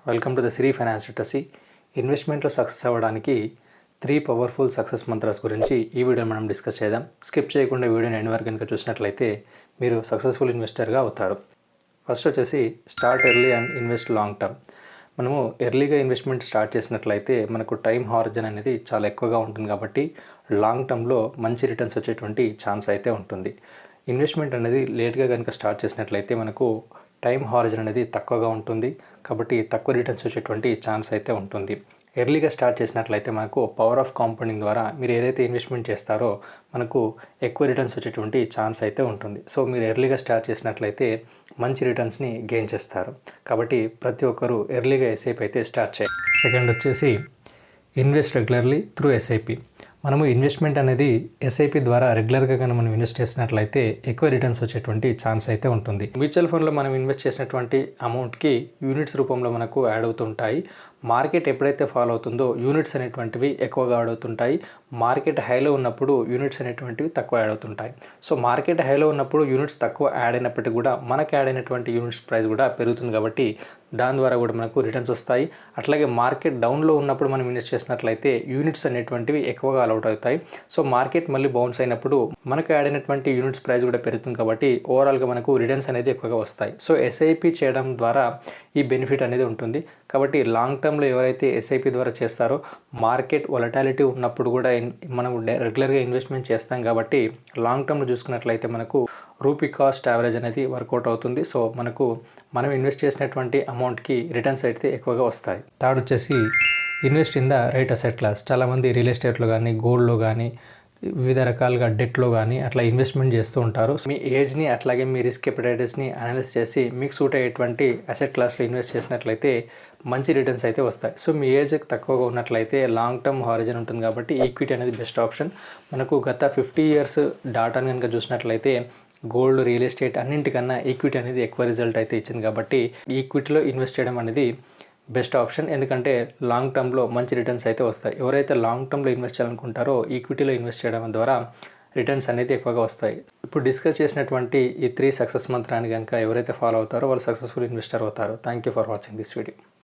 Welcome to the Shri finance literacy. ఇన్వెస్ట్మెంట్లో success అవ్వడానికి 3 powerful success mantras గురించి ఈ వీడియో మనం డిస్కస్ చేద్దాం. స్కిప్ చేయకుండా వీడియోని ఎండ్ వరకు కనుక చూసినట్లయితే మీరు సక్సెస్ఫుల్ ఇన్వెస్టర్గా అవుతారు. ఫస్ట్ వచ్చేసి start early and invest long term. మనము ఎర్లీగా ఇన్వెస్ట్మెంట్ స్టార్ట్ చేసినట్లయితే మనకు టైం హారిజన్ అనేది చాలా ఎక్కువగా ఉంటుంది కాబట్టి లాంగ్ టర్మ్లో మంచి రిటర్న్స్ వచ్చేటువంటి ఛాన్స్ అయితే ఉంటుంది. ఇన్వెస్ట్మెంట్ అనేది లేట్గా కనుక స్టార్ట్ చేసినట్లయితే మనకు టైం హారిజన్ అనేది తక్కువగా ఉంటుంది కాబట్టి తక్కువ రిటర్న్స్ వచ్చేటువంటి ఛాన్స్ అయితే ఉంటుంది. ఎర్లీగా స్టార్ట్ చేసినట్లయితే మనకు పవర్ ఆఫ్ కాంపౌండింగ్ ద్వారా మీరు ఏదైతే ఇన్వెస్ట్మెంట్ చేస్తారో మనకు ఎక్కువ రిటర్న్స్ వచ్చేటువంటి ఛాన్స్ అయితే ఉంటుంది. సో మీరు ఎర్లీగా స్టార్ట్ చేసినట్లయితే మంచి రిటర్న్స్ని గెయిన్ చేస్తారు కాబట్టి ప్రతి ఒక్కరూ ఎర్లీగా ఎస్ఐపి అయితే స్టార్ట్ చేయాలి. సెకండ్ వచ్చేసి ఇన్వెస్ట్ రెగ్యులర్లీ త్రూ ఎస్ఐపి. మనము ఇన్వెస్ట్మెంట్ అనేది ఎస్ఐపి ద్వారా రెగ్యులర్గా కానీ మనం ఇన్వెస్ట్ చేసినట్లయితే ఎక్కువ రిటర్న్స్ వచ్చేటువంటి ఛాన్స్ అయితే ఉంటుంది. మ్యూచువల్ ఫండ్లో మనం ఇన్వెస్ట్ చేసినటువంటి అమౌంట్కి యూనిట్స్ రూపంలో మనకు యాడ్ అవుతుంటాయి. మార్కెట్ ఎప్పుడైతే ఫాలో అవుతుందో యూనిట్స్ అనేటువంటివి ఎక్కువగా యాడ్ అవుతుంటాయి. మార్కెట్ హైలో ఉన్నప్పుడు యూనిట్స్ అనేటువంటివి తక్కువ యాడ్ అవుతుంటాయి. సో మార్కెట్ హైలో ఉన్నప్పుడు యూనిట్స్ తక్కువ యాడ్ అయినప్పటికీ కూడా మనకు యాడ్ అయినటువంటి యూనిట్స్ ప్రైస్ కూడా పెరుగుతుంది కాబట్టి దాని ద్వారా కూడా మనకు రిటర్న్స్ వస్తాయి. అట్లాగే మార్కెట్ డౌన్లో ఉన్నప్పుడు మనం ఇన్వెస్ట్ చేసినట్లయితే యూనిట్స్ అనేటువంటివి ఎక్కువగా అలౌట్ అవుతాయి. సో మార్కెట్ మళ్ళీ బౌన్స్ అయినప్పుడు మనకు యాడ్ అయినటువంటి యూనిట్స్ ప్రైస్ కూడా పెరుగుతుంది కాబట్టి ఓవరాల్గా మనకు రిటర్న్స్ అనేది ఎక్కువగా వస్తాయి. సో ఎస్ఐపి చేయడం ద్వారా ఈ బెనిఫిట్ అనేది ఉంటుంది కాబట్టి లాంగ్ టర్మ్లో ఎవరైతే ఎస్ఐపి ద్వారా చేస్తారో మార్కెట్ వొలటాలిటీ ఉన్నప్పుడు కూడా మనం రెగ్యులర్గా ఇన్వెస్ట్మెంట్ చేస్తాం కాబట్టి లాంగ్ టర్మ్లో చూసుకున్నట్లయితే మనకు రూపీ కాస్ట్ యావరేజ్ అనేది వర్కౌట్ అవుతుంది. సో మనం ఇన్వెస్ట్ చేసినటువంటి అమౌంట్కి రిటర్న్స్ అయితే ఎక్కువగా వస్తాయి. థర్డ్ వచ్చేసి invest in the right asset class. చాలామంది రియల్ ఎస్టేట్లో కానీ గోల్డ్లో కానీ వివిధ రకాలుగా డెట్లో కానీ అట్లా ఇన్వెస్ట్మెంట్ చేస్తూ ఉంటారు. మీ ఏజ్ని అట్లాగే మీ రిస్క్ ఎపిటైటిస్ని అనలైజ్ చేసి మీకు సూట్ అయ్యేటువంటి అసెట్ క్లాస్లో ఇన్వెస్ట్ చేసినట్లయితే మంచి రిటర్న్స్ అయితే వస్తాయి. సో మీ ఏజ్ తక్కువగా ఉన్నట్లయితే లాంగ్ టర్మ్ హారిజన్ ఉంటుంది కాబట్టి ఈక్విటీ అనేది బెస్ట్ ఆప్షన్. మనకు గత 50 years డాటాని కనుక చూసినట్లయితే గోల్డ్, రియల్ ఎస్టేట్ అన్నింటికన్నా ఈక్విటీ అనేది ఎక్కువ రిజల్ట్ అయితే ఇచ్చింది కాబట్టి ఈక్విటీలో ఇన్వెస్ట్ చేయడం అనేది బెస్ట్ ఆప్షన్. ఎందుకంటే లాంగ్ టర్మ్లో మంచి రిటర్న్స్ అయితే వస్తాయి. ఎవరైతే లాంగ్ టర్మ్లో ఇన్వెస్ట్ చేయాలనుకుంటారో ఈక్విటీలో ఇన్వెస్ట్ చేయడం ద్వారా రిటర్న్స్ అనేది ఎక్కువగా వస్తాయి. ఇప్పుడు డిస్కస్ చేసినటువంటి ఈ 3 సక్సెస్ మంత్రాన్ని కనుక ఎవరైతే ఫాలో అవుతారో వాళ్ళు సక్సెస్ఫుల్ ఇన్వెస్టర్ అవుతారు. Thank you for watching this video.